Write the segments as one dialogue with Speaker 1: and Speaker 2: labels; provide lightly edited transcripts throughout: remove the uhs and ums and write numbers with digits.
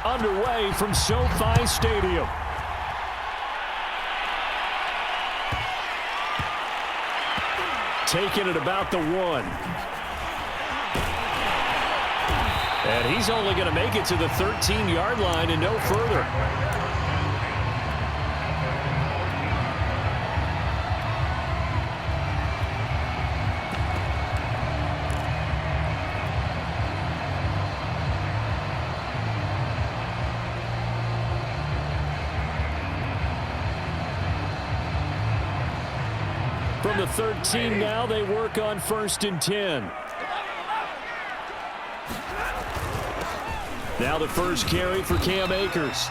Speaker 1: underway from SoFi Stadium. Taking it about the 1. And he's only going to make it to the 13-yard line and no further. From the 13 now, they work on 1st and 10. Now the first carry for Cam Akers.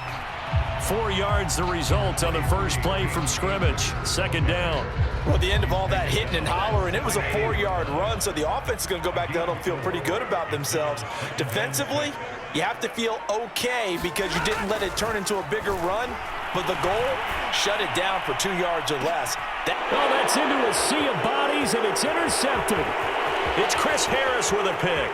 Speaker 1: 4 yards the result on the first play from scrimmage. 2nd down.
Speaker 2: Well, the end of all that hitting and hollering, it was a 4-yard run, so the offense is going to go back to huddle and feel pretty good about themselves. Defensively, you have to feel okay because you didn't let it turn into a bigger run, but the goal, shut it down for 2 yards or less.
Speaker 1: Well, that's into a sea of bodies, and it's intercepted.
Speaker 2: It's Chris Harris with a pick.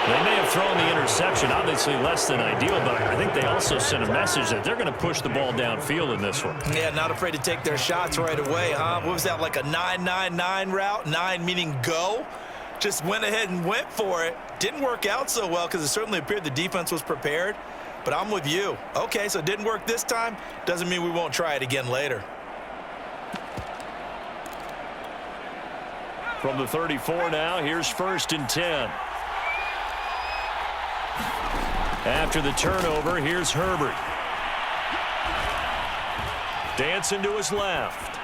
Speaker 1: They may have thrown the interception, obviously less than ideal, but I think they also sent a message that they're going to push the ball downfield in this one.
Speaker 2: Yeah, not afraid to take their shots right away, huh? What was that, like a 9-9-9 route? 9 meaning go? Just went ahead and went for it. Didn't work out so well because it certainly appeared the defense was prepared. But I'm with you. Okay, so it didn't work this time. Doesn't mean we won't try it again later.
Speaker 1: From the 34 now, here's 1st and 10. After the turnover, here's Herbert. Dancing to his left.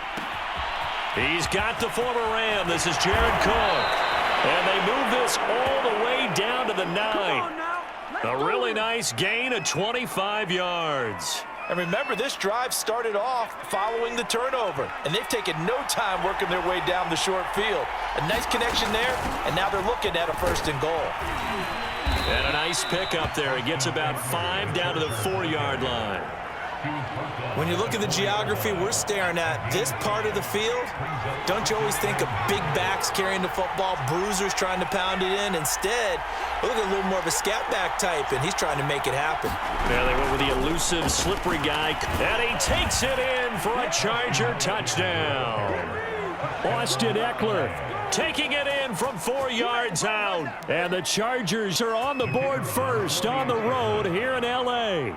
Speaker 1: He's got the former Ram. This is Jared Cook. And they move this all the way down to the 9. A really nice gain of 25 yards.
Speaker 2: And remember, this drive started off following the turnover. And they've taken no time working their way down the short field. A nice connection there, and now they're looking at a 1st and goal.
Speaker 1: And a nice pickup there. It gets about 5 down to the 4-yard line.
Speaker 2: When you look at the geography we're staring at, this part of the field, don't you always think of big backs carrying the football, bruisers trying to pound it in? Instead, look at a little more of a scat back type, and he's trying to make it happen.
Speaker 1: Yeah, they went with the elusive, slippery guy, and he takes it in for a Charger touchdown. Austin Eckler taking it in from 4 yards out. And the Chargers are on the board first on the road here in L.A.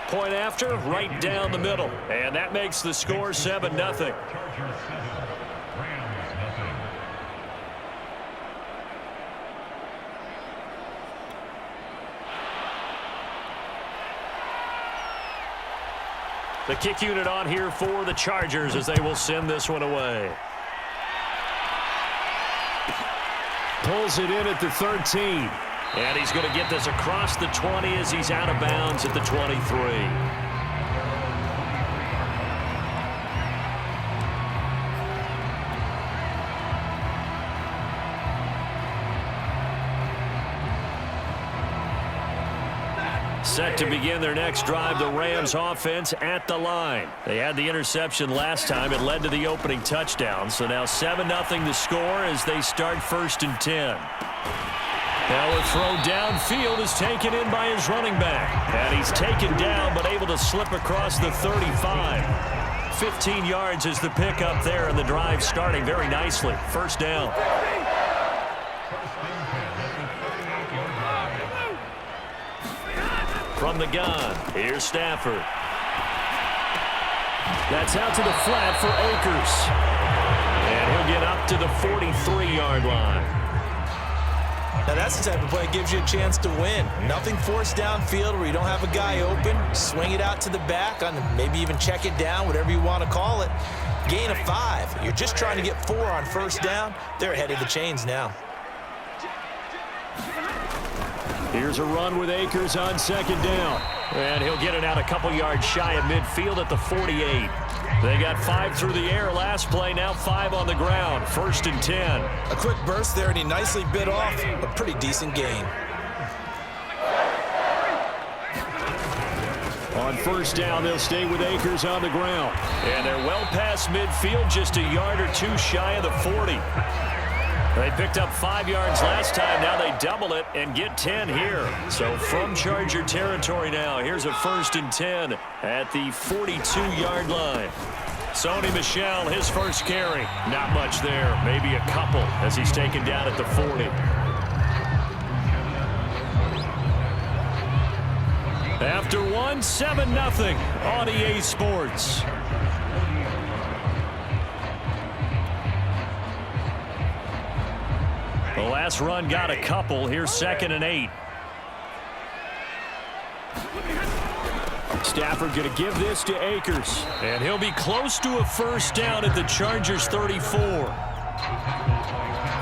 Speaker 1: Point after, right down the middle. And that makes the score 7-0. The kick unit on here for the Chargers as they will send this one away. Pulls it in at the 13. And he's going to get this across the 20 as he's out of bounds at the 23. Set to begin their next drive, the Rams offense at the line. They had the interception last time. It led to the opening touchdown. So now 7-0 the score as they start 1st and 10. Now a throw downfield is taken in by his running back. And he's taken down but able to slip across the 35. 15 yards is the pickup there, and the drive starting very nicely. 1st down. From the gun, here's Stafford. That's out to the flat for Akers. And he'll get up to the 43-yard line.
Speaker 2: Now that's the type of play that gives you a chance to win. Nothing forced downfield where you don't have a guy open. Swing it out to the back, on maybe even check it down, whatever you want to call it. Gain of 5. You're just trying to get 4 on 1st down. They're ahead of the chains now.
Speaker 1: Here's a run with Akers on 2nd down. And he'll get it out a couple yards shy of midfield at the 48. They got 5 through the air last play, now 5 on the ground. 1st and 10.
Speaker 2: A quick burst there, and he nicely bit off a pretty decent gain.
Speaker 1: On 1st down, they'll stay with Akers on the ground. And they're well past midfield, just a yard or two shy of the 40. They picked up 5 yards last time. Now they double it and get 10 here. So from Charger territory now, here's a 1st and 10 at the 42-yard line. Sony Michel, his first carry. Not much there. Maybe a couple as he's taken down at the 40. After one, 7-0 on EA Sports. The last run got a couple. Here's 2nd and 8. Stafford going to give this to Akers. And he'll be close to a 1st down at the Chargers 34.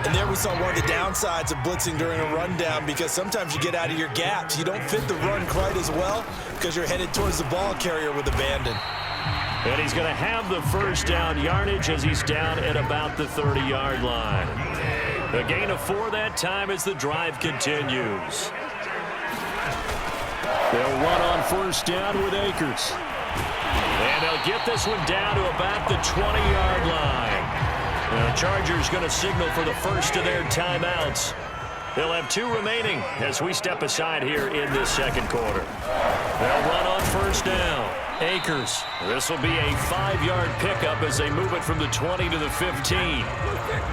Speaker 2: And there we saw one of the downsides of blitzing during a rundown, because sometimes you get out of your gaps. You don't fit the run quite as well because you're headed towards the ball carrier with abandon.
Speaker 1: And he's going to have the 1st down yardage as he's down at about the 30-yard line. A gain of 4 that time as the drive continues. They'll run on 1st down with Akers. And they'll get this one down to about the 20-yard line. The Chargers going to signal for the first of their timeouts. They'll have 2 remaining as we step aside here in this 2nd quarter. They'll run on 1st down. Akers. This will be a 5-yard pickup as they move it from the 20 to the 15.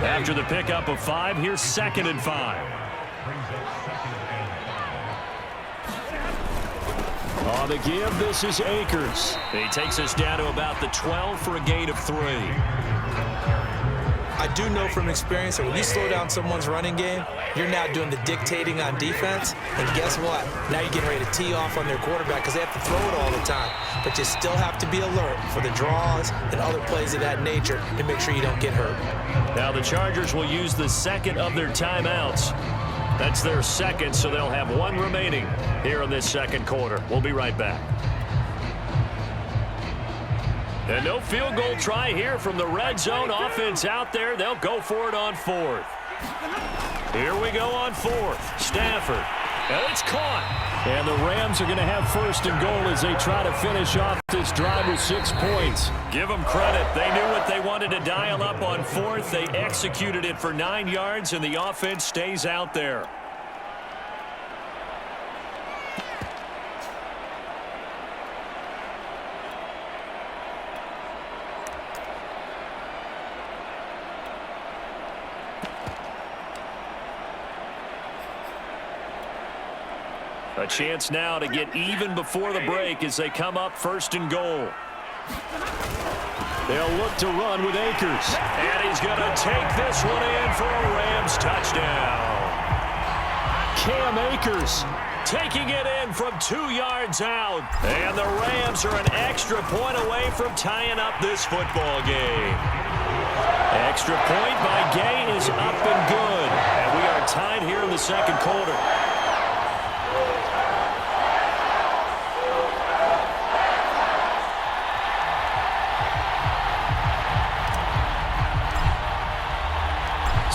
Speaker 1: After the pickup of 5, here's 2nd and 5. On the give, this is Akers. He takes us down to about the 12 for a gain of 3.
Speaker 2: I do know from experience that when you slow down someone's running game, you're now doing the dictating on defense. And guess what? Now you're getting ready to tee off on their quarterback because they have to throw it all the time. But you still have to be alert for the draws and other plays of that nature to make sure you don't get hurt.
Speaker 1: Now the Chargers will use the 2nd of their timeouts. That's their 2nd, so they'll have 1 remaining here in this 2nd quarter. We'll be right back. And no field goal try here from the red zone offense out there. They'll go for it on 4th. Here we go on 4th. Stafford. And it's caught. And the Rams are going to have 1st and goal as they try to finish off this drive with 6 points. Give them credit. They knew what they wanted to dial up on 4th. They executed it for 9 yards, and the offense stays out there. A chance now to get even before the break as they come up 1st and goal. They'll look to run with Akers. And he's going to take this one in for a Rams touchdown. Cam Akers taking it in from 2 yards out. And the Rams are an extra point away from tying up this football game. Extra point by Gay is up and good. And we are tied here in the 2nd quarter.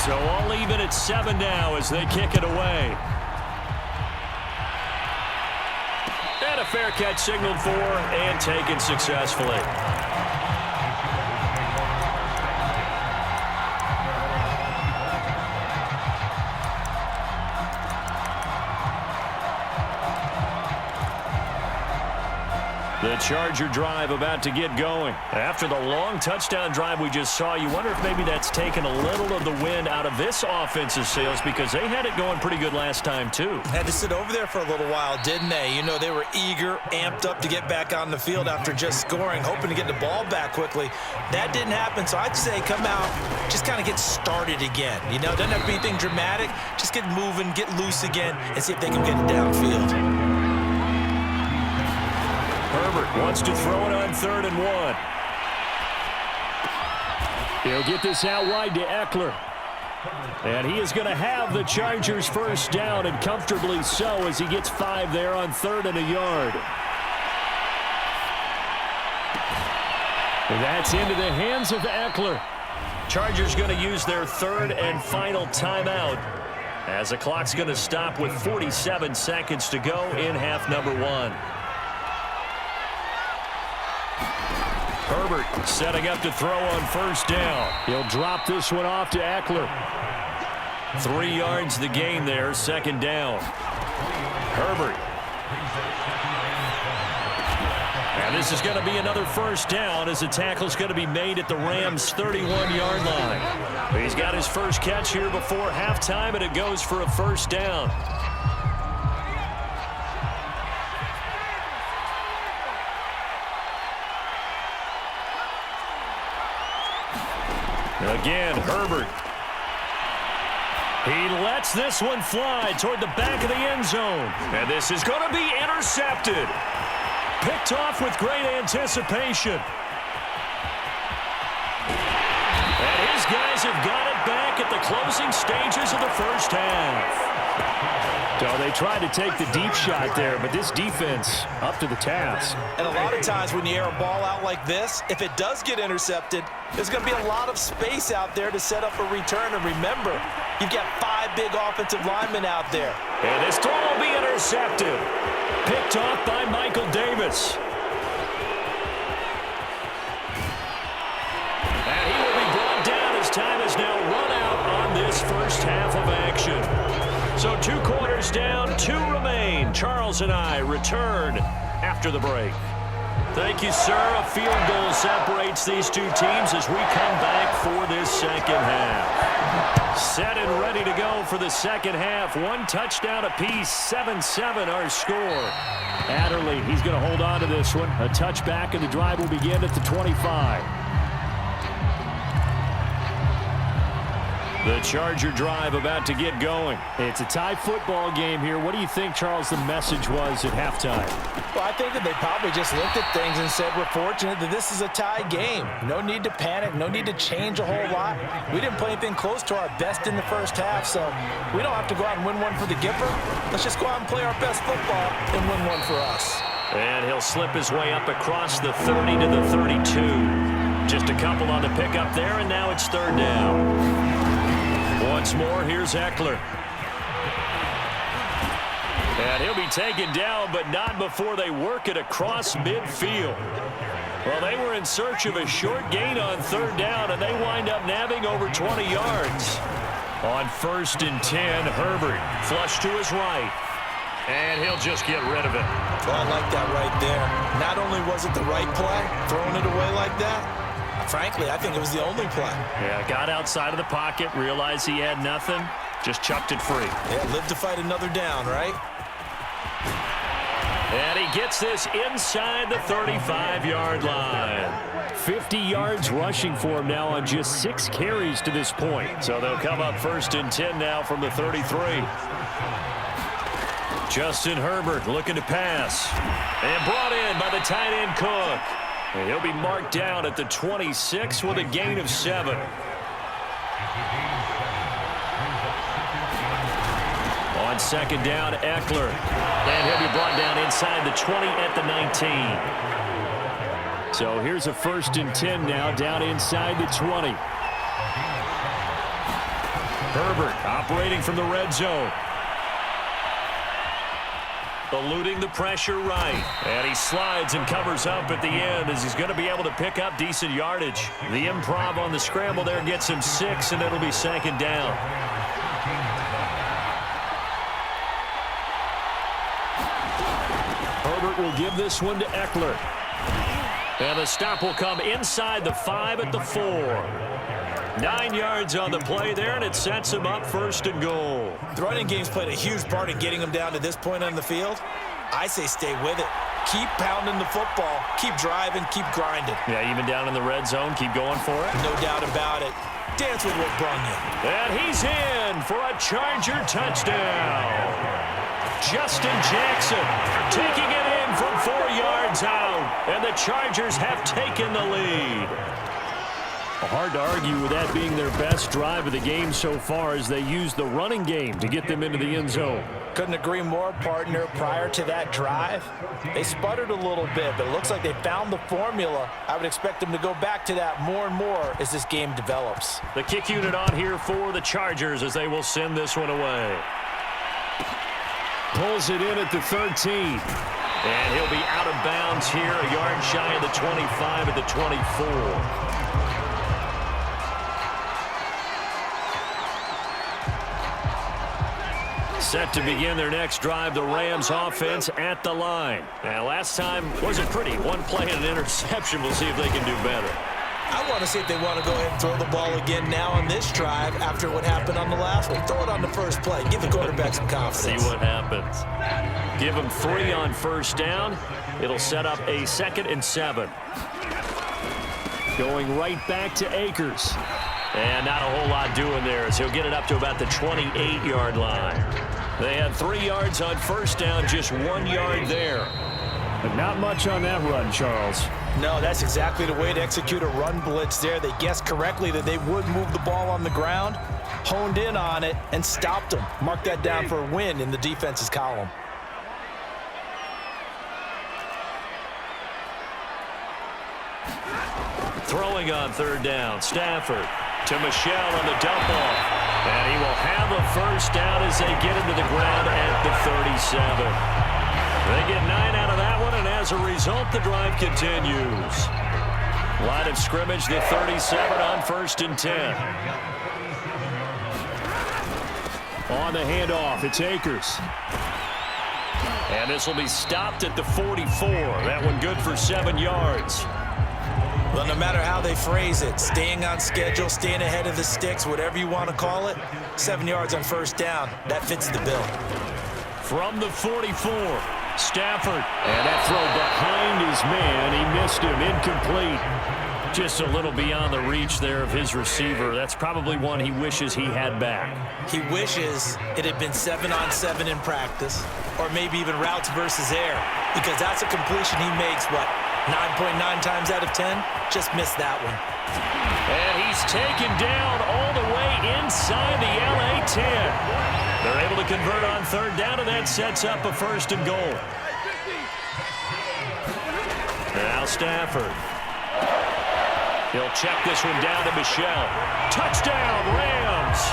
Speaker 1: So all even at 7 now as they kick it away. And a fair catch signaled for and taken successfully. The Charger drive about to get going. After the long touchdown drive we just saw, you wonder if maybe that's taken a little of the wind out of this offensive sails, because they had it going pretty good last time too.
Speaker 2: Had to sit over there for a little while, didn't they? You know, they were eager, amped up to get back on the field after just scoring, hoping to get the ball back quickly. That didn't happen, so I'd say come out, just kind of get started again. You know, doesn't have to be anything dramatic. Just get moving, get loose again, and see if they can get it downfield.
Speaker 1: Herbert wants to throw it on 3rd and 1. He'll get this out wide to Eckler. And he is going to have the Chargers 1st down, and comfortably so, as he gets 5 there on 3rd and a yard. And that's into the hands of Eckler. Chargers going to use their 3rd and final timeout as the clock's going to stop with 47 seconds to go in half number 1. Herbert setting up to throw on 1st down. He'll drop this one off to Eckler. 3 yards the gain there, second down. Herbert. And this is going to be another first down as the tackle's going to be made at the Rams' 31-yard line. He's got his first catch here before halftime, and it goes for a first down. Again, Herbert. He lets this one fly toward the back of the end zone. And this is going to be intercepted. Picked off with great anticipation. And his guys have got it back at the closing stages of the first half. So they tried to take the deep shot there, but this defense up to the task.
Speaker 2: And a lot of times when you air a ball out like this, if it does get intercepted, there's going to be a lot of space out there to set up a return. And remember, you've got 5 big offensive linemen out there.
Speaker 1: And this throw will be intercepted. Picked off by Michael Davis. And he will be brought down as time has now run out on this first half of action. So 2 quarters down, 2 remain. Charles and I return after the break. Thank you, sir. A field goal separates these 2 teams as we come back for this second half. Set and ready to go for the second half. 1 touchdown apiece, 7-7 our score. Adderley, he's going to hold on to this one. A touchback, and the drive will begin at the 25. The Charger drive about to get going. It's a tie football game here. What do you think, Charles, the message was at halftime?
Speaker 2: Well, I think that they probably just looked at things and said, we're fortunate that this is a tie game. No need to panic. No need to change a whole lot. We didn't play anything close to our best in the first half, so we don't have to go out and win one for the Gipper. Let's just go out and play our best football and win one for us.
Speaker 1: And he'll slip his way up across the 30 to the 32. Just a couple on the pickup there, and now it's third down. Once more, here's Eckler. And he'll be taken down, but not before they work it across midfield. Well, they were in search of a short gain on third down, and they wind up nabbing over 20 yards. On 1st and 10, Herbert flush to his right. And he'll just get rid of it.
Speaker 2: Well, I like that right there. Not only was it the right play, throwing it away like that, frankly, I think it was the only play.
Speaker 1: Yeah, got outside of the pocket, realized he had nothing, just chucked it free.
Speaker 2: Yeah, live to fight another down, right?
Speaker 1: And he gets this inside the 35-yard line. 50 yards rushing for him now on just 6 carries to this point. So they'll come up 1st and 10 now from the 33. Justin Herbert looking to pass. And brought in by the tight end Cook. And he'll be marked down at the 26 with a gain of 7. On 2nd down, Eckler. And he'll be brought down inside the 20 at the 19. So here's a 1st and 10 now down inside the 20. Herbert operating from the red zone. Eluding the pressure right. And he slides and covers up at the end as he's going to be able to pick up decent yardage. The improv on the scramble there gets him 6, and it'll be 2nd down. Herbert will give this one to Eckler. And the stop will come inside the 5 at the 4. 9 yards on the play there, and it sets him up 1st and goal.
Speaker 2: The running game's played a huge part in getting him down to this point on the field. I say stay with it. Keep pounding the football. Keep driving. Keep grinding.
Speaker 1: Yeah, even down in the red zone, keep going for it.
Speaker 2: No doubt about it. Dance with what brung you.
Speaker 1: And he's in for a Charger touchdown. Justin Jackson taking it in from 4 yards out, and the Chargers have taken the lead. Hard to argue with that being their best drive of the game so far as they used the running game to get them into the end zone.
Speaker 2: Couldn't agree more, partner. Prior to that drive, they sputtered a little bit, but it looks like they found the formula. I would expect them to go back to that more and more as this game develops.
Speaker 1: The kick unit on here for the Chargers as they will send this one away. Pulls it in at the 13. And he'll be out of bounds here, a yard shy of the 25 at the 24. Set to begin their next drive, the Rams offense at the line. Now, last time wasn't pretty. One play and an interception. We'll see if they can do better.
Speaker 2: I want to see if they want to go ahead and throw the ball again now on this drive after what happened on the last one. Throw it on the first play. Give the quarterback some confidence.
Speaker 1: See what happens. Give them 3 on first down. It'll set up a 2nd and 7. Going right back to Akers. And not a whole lot doing there as he'll get it up to about the 28-yard line. They had 3 yards on first down, just 1 yard there.
Speaker 3: But not much on that run, Charles.
Speaker 2: No, that's exactly the way to execute a run blitz there. They guessed correctly that they would move the ball on the ground, honed in on it, and stopped them. Mark that down for a win in the defense's column.
Speaker 1: Throwing on third down, Stafford to Michel on the dump off. And he will have a first down as they get him to the ground at the 37. They get 9 out of that one, and as a result, the drive continues. Line of scrimmage, the 37 on 1st and 10.
Speaker 3: On the handoff, it's Akers.
Speaker 1: And this will be stopped at the 44. That one good for 7 yards.
Speaker 2: Well, no matter how they phrase it, staying on schedule, staying ahead of the sticks, whatever you want to call it, 7 yards on first down, that fits the bill.
Speaker 1: From the 44, Stafford. And that throw behind his man. He missed him. Incomplete. Just a little beyond the reach there of his receiver. That's probably one he wishes he had back.
Speaker 2: He wishes it had been 7-on-7 in practice, or maybe even routes versus air, because that's a completion he makes, what, 9.9 times out of 10? Just missed that one.
Speaker 1: And he's taken down all the way inside the LA 10. They're able to convert on third down, and that sets up a 1st and goal. Now Stafford. He'll check this one down to Michel. Touchdown, Rams!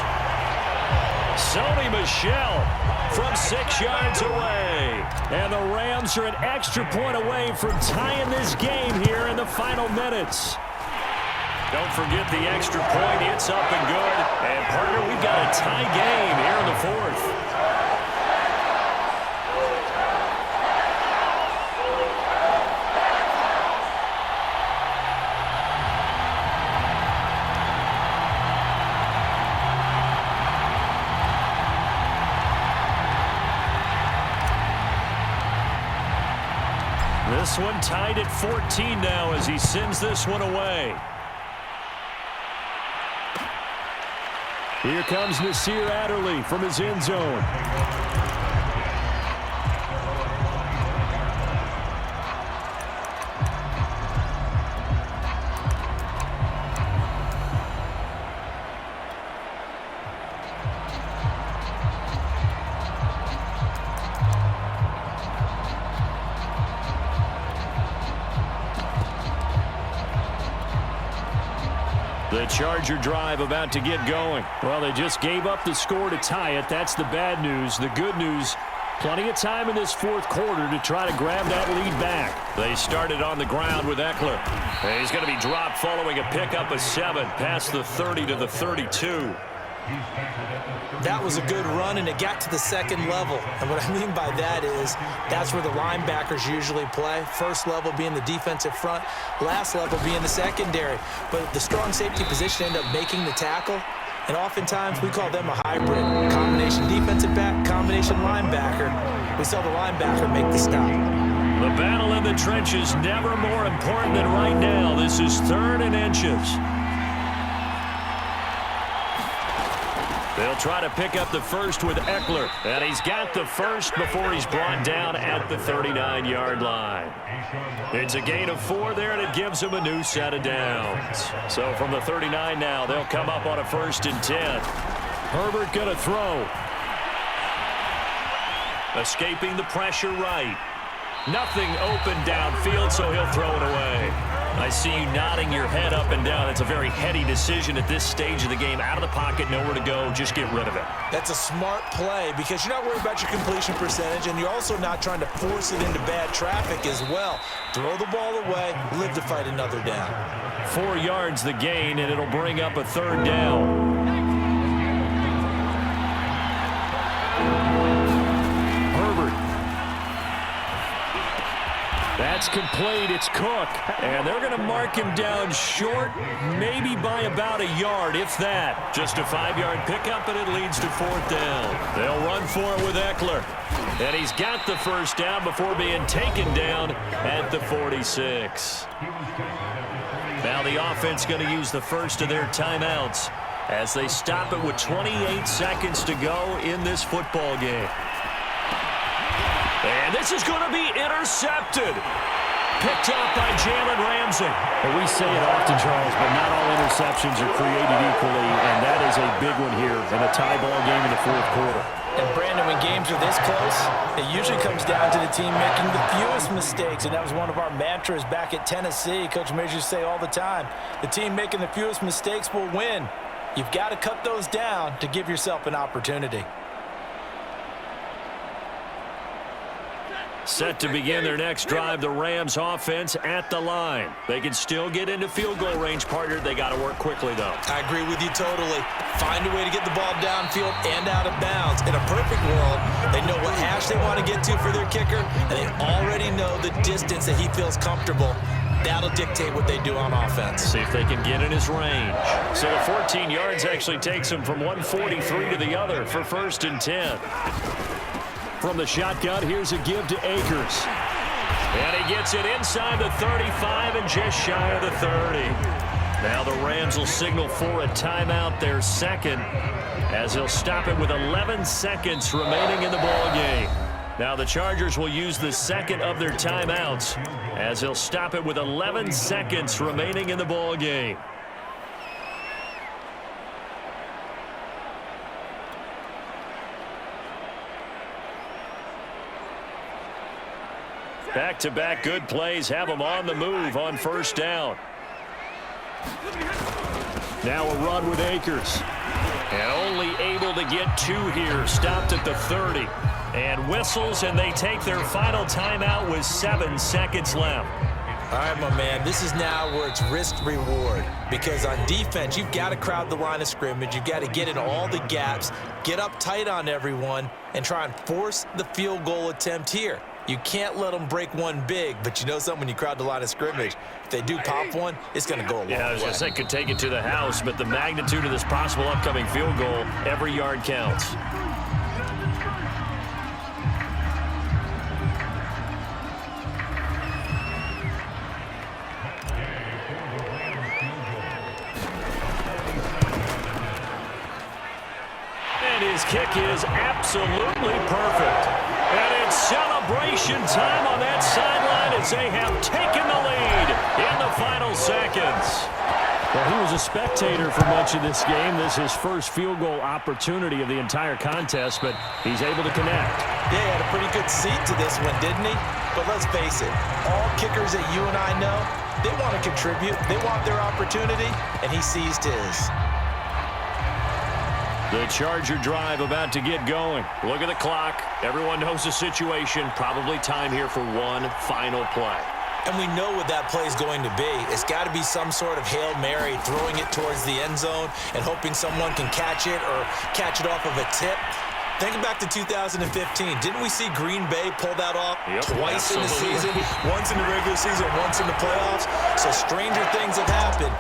Speaker 1: Sony Michel from 6 yards away. And the Rams are an extra point away from tying this game here in the final minutes. Don't forget the extra point. It's up and good. And, partner, we've got a tie game here in the 4th. This one tied at 14 now as he sends this one away.
Speaker 3: Here comes Nasir Adderley from his end zone.
Speaker 1: The Charger drive about to get going.
Speaker 3: Well, they just gave up the score to tie it. That's the bad news. The good news, plenty of time in this 4th quarter to try to grab that lead back.
Speaker 1: They started on the ground with Eckler. And he's going to be dropped following a pickup of 7 past the 30 to the 32.
Speaker 2: That was a good run, and it got to the 2nd level. And what I mean by that is that's where the linebackers usually play. First level being the defensive front, last level being the secondary. But the strong safety position ended up making the tackle, and oftentimes we call them a hybrid. Combination defensive back, combination linebacker. We saw the linebacker make the stop.
Speaker 1: The battle in the trenches never more important than right now. This is 3rd and inches. They'll try to pick up the first with Eckler. And he's got the first before he's brought down at the 39-yard line. It's a gain of 4 there, and it gives him a new set of downs. So from the 39 now, they'll come up on a 1st and 10.
Speaker 3: Herbert going to throw.
Speaker 1: Escaping the pressure right. Nothing open downfield, so he'll throw it away. I see you nodding your head up and down. It's a very heady decision at this stage of the game. Out of the pocket, nowhere to go. Just get rid of it.
Speaker 2: That's a smart play because you're not worried about your completion percentage, and you're also not trying to force it into bad traffic as well. Throw the ball away, live to fight another down.
Speaker 1: 4 yards the gain, and it'll bring up a 3rd down.
Speaker 3: It's complete. It's Cook.
Speaker 1: And they're going to mark him down short, maybe by about a yard, if that. Just a 5-yard pickup, and it leads to 4th down. They'll run for it with Eckler. And he's got the first down before being taken down at the 46. Now the offense going to use the first of their timeouts as they stop it with 28 seconds to go in this football game. And this is going to be intercepted. Picked off by Jalen Ramsey.
Speaker 3: Well, we say it often, Charles, but not all interceptions are created equally, and that is a big one here in a tie ball game in the 4th quarter.
Speaker 2: And Brandon, when games are this close, it usually comes down to the team making the fewest mistakes, and that was one of our mantras back at Tennessee. Coach Majors used to say all the time, the team making the fewest mistakes will win. You've got to cut those down to give yourself an opportunity.
Speaker 1: Set to begin their next drive, the Rams offense at the line. They can still get into field goal range, partner. They got to work quickly, though.
Speaker 2: I agree with you totally. Find a way to get the ball downfield and out of bounds. In a perfect world, they know what hash they want to get to for their kicker, and they already know the distance that he feels comfortable. That'll dictate what they do on offense.
Speaker 1: See if they can get in his range. So the 14 yards actually takes him from 143 to the other for 1st and 10.
Speaker 3: From the shotgun, here's a give to Akers.
Speaker 1: And he gets it inside the 35 and just shy of the 30. Now the Rams will signal for a timeout, their second, as he'll stop it with 11 seconds remaining in the ball game. Now the Chargers will use the second of their timeouts as he'll stop it with 11 seconds remaining in the ball game. Back-to-back good plays have them on the move on 1st down.
Speaker 3: Now a run with Akers.
Speaker 1: And only able to get 2 here. Stopped at the 30. And whistles, and they take their final timeout with 7 seconds left.
Speaker 2: All right, my man, this is now where it's risk-reward. Because on defense, you've got to crowd the line of scrimmage. You've got to get in all the gaps, get up tight on everyone, and try and force the field goal attempt here. You can't let them break one big, but you know something, when you crowd the line of scrimmage, if they do pop one, it's going to go a long way.
Speaker 1: Yeah, I was going to say could take it to the house, but the magnitude of this possible upcoming field goal, every yard counts. And his kick is absolutely perfect. And it's celebration time on that sideline as they have taken the lead in the final seconds.
Speaker 3: Well, he was a spectator for much of this game. This is his first field goal opportunity of the entire contest, but he's able to connect.
Speaker 2: Yeah, he had a pretty good seat to this one, didn't he? But let's face it, all kickers that you and I know, they want to contribute. They want their opportunity, and he seized his.
Speaker 1: The Charger drive about to get going. Look at the clock. Everyone knows the situation. Probably time here for one final play.
Speaker 2: And we know what that play is going to be. It's got to be some sort of Hail Mary, throwing it towards the end zone and hoping someone can catch it or catch it off of a tip. Think back to 2015. Didn't we see Green Bay pull that off twice in the season? Once in the regular season, once in the playoffs. So stranger things have happened.